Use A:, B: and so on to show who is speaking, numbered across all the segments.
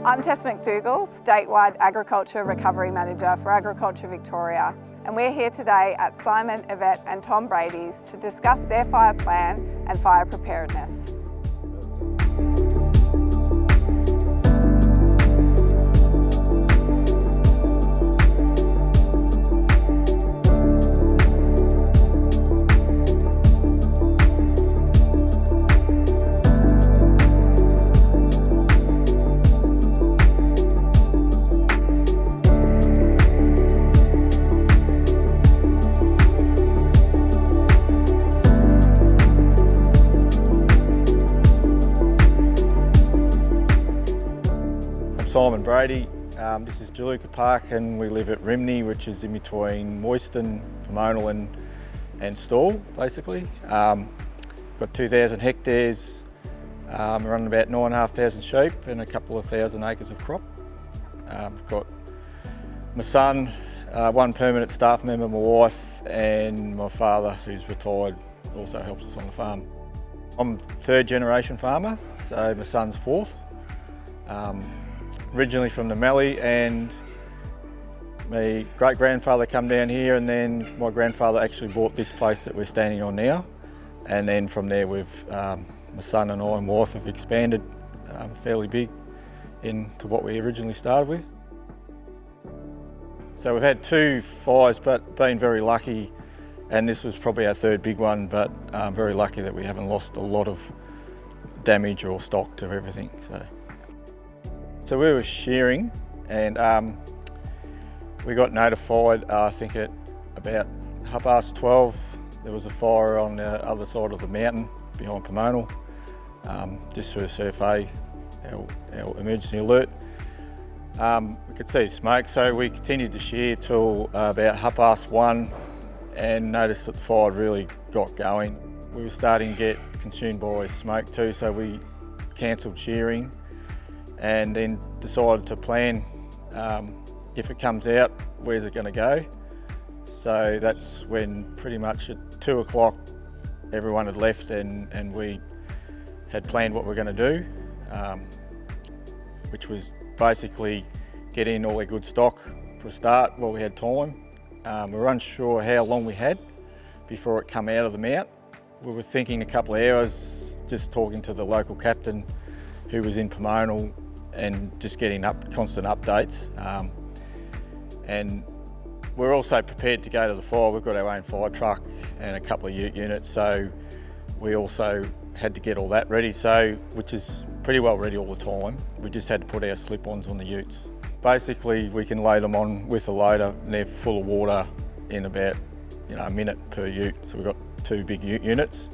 A: I'm Tess McDougall, Statewide Agriculture Recovery Manager for Agriculture Victoria, and we're here today at Simon, Yvette and Tom Brady's to discuss their fire plan and fire preparedness.
B: Simon Brady. This is Jaluka Park and we live at Rhymney, which is in between Moyston, Pomonal and Stawell, basically. Got 2,000 hectares, running about 9,500 sheep and a couple of thousand acres of crop. Got my son, one permanent staff member, my wife and my father who's retired also helps us on the farm. I'm third generation farmer, so my son's fourth. Originally from the Mallee, and my great-grandfather come down here, and then my grandfather actually bought this place that we're standing on now, and then from there we've my son and I and wife have expanded fairly big into what we originally started with. So we've had 2 fires but been very lucky, and this was probably our third big one, but very lucky that we haven't lost a lot of damage or stock to everything. So we were shearing and we got notified, I think at about 12:30, there was a fire on the other side of the mountain behind Pomonal. Just through survey, our emergency alert. We could see smoke, so we continued to shear till about 1:30 and noticed that the fire really got going. We were starting to get consumed by smoke too, so we cancelled shearing and then decided to plan if it comes out, where's it going to go. So that's when pretty much at 2 o'clock everyone had left and we had planned what we're going to do, which was basically get in all our good stock for a start while we had time. We were unsure how long we had before it come out of the mount. We were thinking a couple of hours, just talking to the local captain who was in Pomonal and just getting constant updates. And we're also prepared to go to the fire. We've got our own fire truck and a couple of ute units, so we also had to get all that ready, which is pretty well ready all the time. We just had to put our slip-ons on the utes. Basically, we can load them on with a loader and they're full of water in about a minute per ute. So we've got 2 big ute units.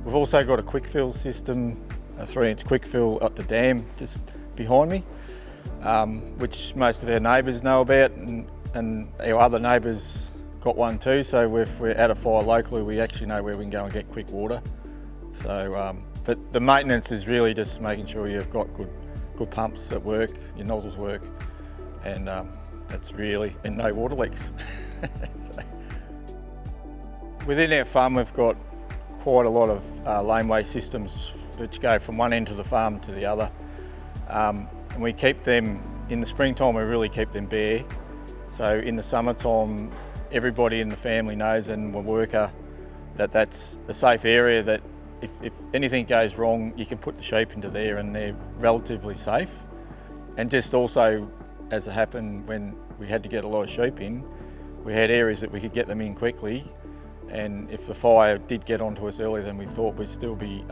B: We've also got a quick fill system, a 3-inch quick fill at the dam just behind me, which most of our neighbours know about, and our other neighbours got one too. So if we're at a fire locally, we actually know where we can go and get quick water. So, but the maintenance is really just making sure you've got good pumps that work, your nozzles work, and that's really, and no water leaks. So, within our farm, we've got quite a lot of laneway systems which go from one end of the farm to the other. And we keep them, in the springtime we really keep them bare. So in the summertime everybody in the family knows, and a worker, that that's a safe area, that if anything goes wrong you can put the sheep into there and they're relatively safe. And just also, as it happened when we had to get a lot of sheep in, we had areas that we could get them in quickly, and if the fire did get onto us earlier than we thought, we'd still be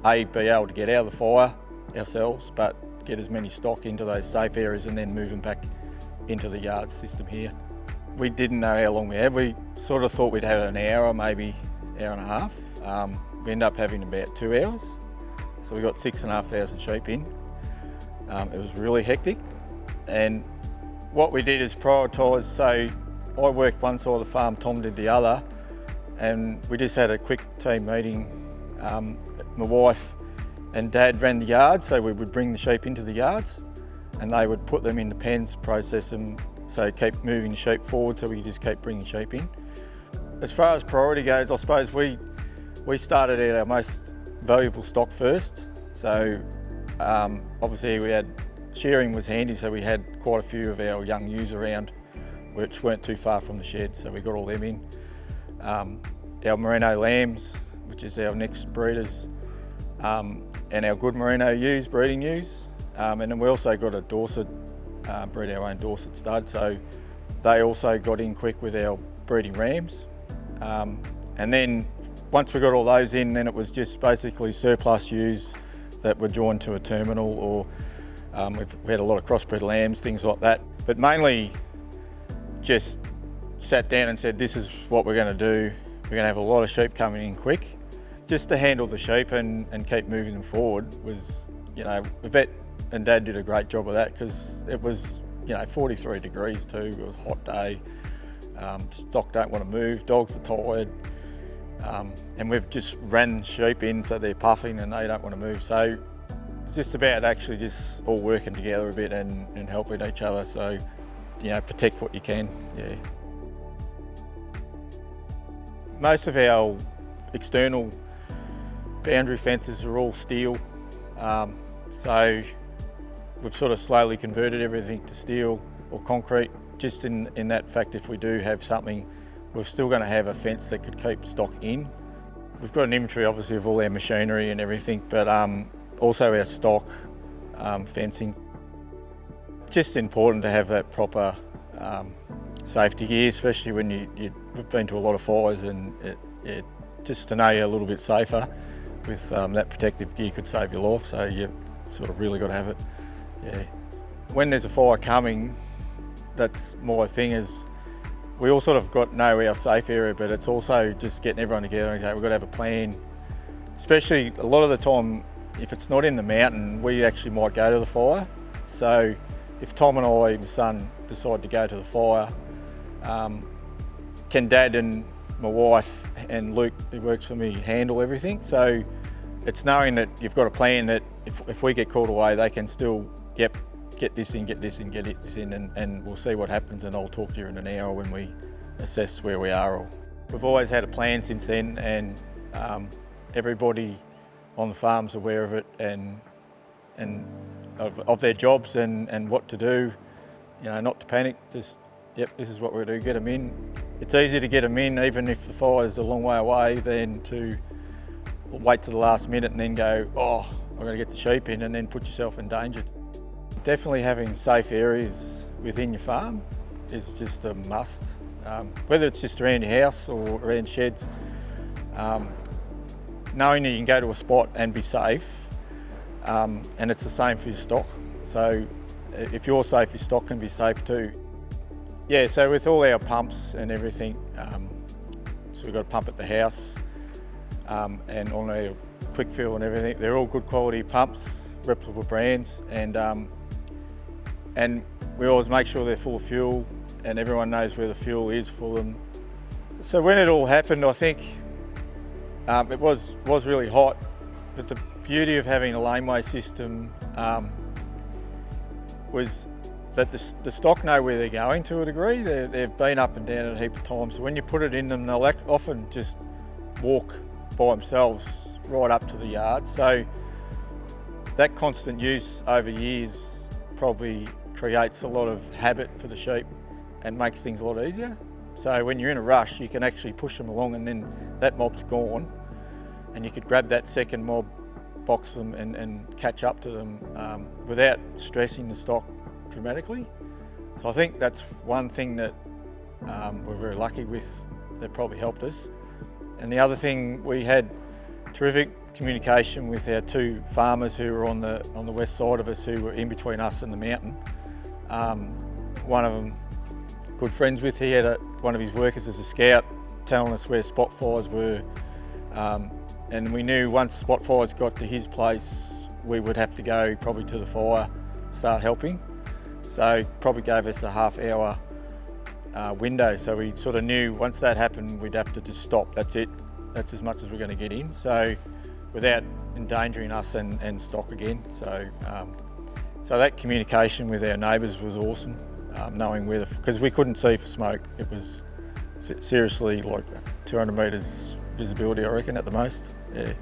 B: able to get out of the fire ourselves, but get as many stock into those safe areas and then move them back into the yard system here. We didn't know how long we had. We sort of thought we'd have an hour, maybe hour and a half. We ended up having about 2 hours. So we got 6,500 sheep in. It was really hectic. And what we did is prioritise. So I worked one side of the farm, Tom did the other, and we just had a quick team meeting. My wife and Dad ran the yard, so we would bring the sheep into the yards and they would put them in the pens, process them, so keep moving the sheep forward so we just keep bringing sheep in. As far as priority goes, I suppose we started out our most valuable stock first. So obviously we had shearing was handy, so we had quite a few of our young ewes around, which weren't too far from the shed, so we got all them in. Our merino lambs, which is our next breeders, and our good merino ewes, breeding ewes. And then we also got a Dorset, breed our own Dorset stud, so they also got in quick with our breeding rams. And then once we got all those in, then it was just basically surplus ewes that were joined to a terminal, or we've had a lot of crossbred lambs, things like that. But mainly just sat down and said, this is what we're going to do. We're going to have a lot of sheep coming in quick. Just to handle the sheep and keep moving them forward was, Vet and Dad did a great job of that, because it was, 43 degrees too. It was a hot day. Stock don't want to move, dogs are tired. And we've just ran sheep in so they're puffing and they don't want to move. So it's just about actually just all working together a bit and helping each other. So, protect what you can, yeah. Most of our external boundary fences are all steel. So we've sort of slowly converted everything to steel or concrete, just in that fact, if we do have something, we're still going to have a fence that could keep stock in. We've got an inventory obviously of all our machinery and everything, but also our stock, fencing. Just important to have that proper safety gear, especially when we've been to a lot of fires, and just to know you're a little bit safer with that protective gear could save your life, so you sort of really got to have it. Yeah. When there's a fire coming, that's my thing, is we all sort of know our safe area, but it's also just getting everyone together and say we've got to have a plan. Especially a lot of the time, if it's not in the mountain, we actually might go to the fire. So if Tom and I, my son, decide to go to the fire, can Dad and my wife and Luke, who works for me, handle everything? So it's knowing that you've got a plan that if we get called away, they can still, get this in, get this in, get this in, and we'll see what happens, and I'll talk to you in an hour when we assess where we are. We've always had a plan since then, and everybody on the farm's aware of it and of their jobs and what to do. Not to panic, just, this is what we're going to do, get them in. It's easier to get them in, even if the fire's a long way away, than to wait to the last minute and then go, oh, I'm going to get the sheep in, and then put yourself in danger. Definitely having safe areas within your farm is just a must. Whether it's just around your house or around sheds, knowing that you can go to a spot and be safe, and it's the same for your stock. So if you're safe, your stock can be safe too. Yeah, so with all our pumps and everything, so we've got a pump at the house, and on our quick fill and everything, they're all good quality pumps, reputable brands, and we always make sure they're full of fuel, and everyone knows where the fuel is for them. So when it all happened, I think it was really hot, but the beauty of having a laneway system was that the stock know where they're going to a degree. They've been up and down a heap of times, so when you put it in them, they'll often just walk by themselves right up to the yard. So that constant use over years probably creates a lot of habit for the sheep and makes things a lot easier. So when you're in a rush, you can actually push them along, and then that mob's gone, and you could grab that second mob, box them and catch up to them without stressing the stock dramatically. So I think that's one thing that we're very lucky with, that probably helped us. And the other thing, we had terrific communication with our two farmers who were on the west side of us, who were in between us and the mountain. One of them, good friends with, he had one of his workers as a scout telling us where spot fires were, and we knew once spot fires got to his place, we would have to go probably to the fire, start helping. So probably gave us a half-hour window, so we sort of knew once that happened, we'd have to just stop. That's it. That's as much as we're going to get in. So without endangering us and stock again. So so that communication with our neighbours was awesome. Knowing where because we couldn't see for smoke. It was seriously like 200 metres visibility, I reckon, at the most. Yeah.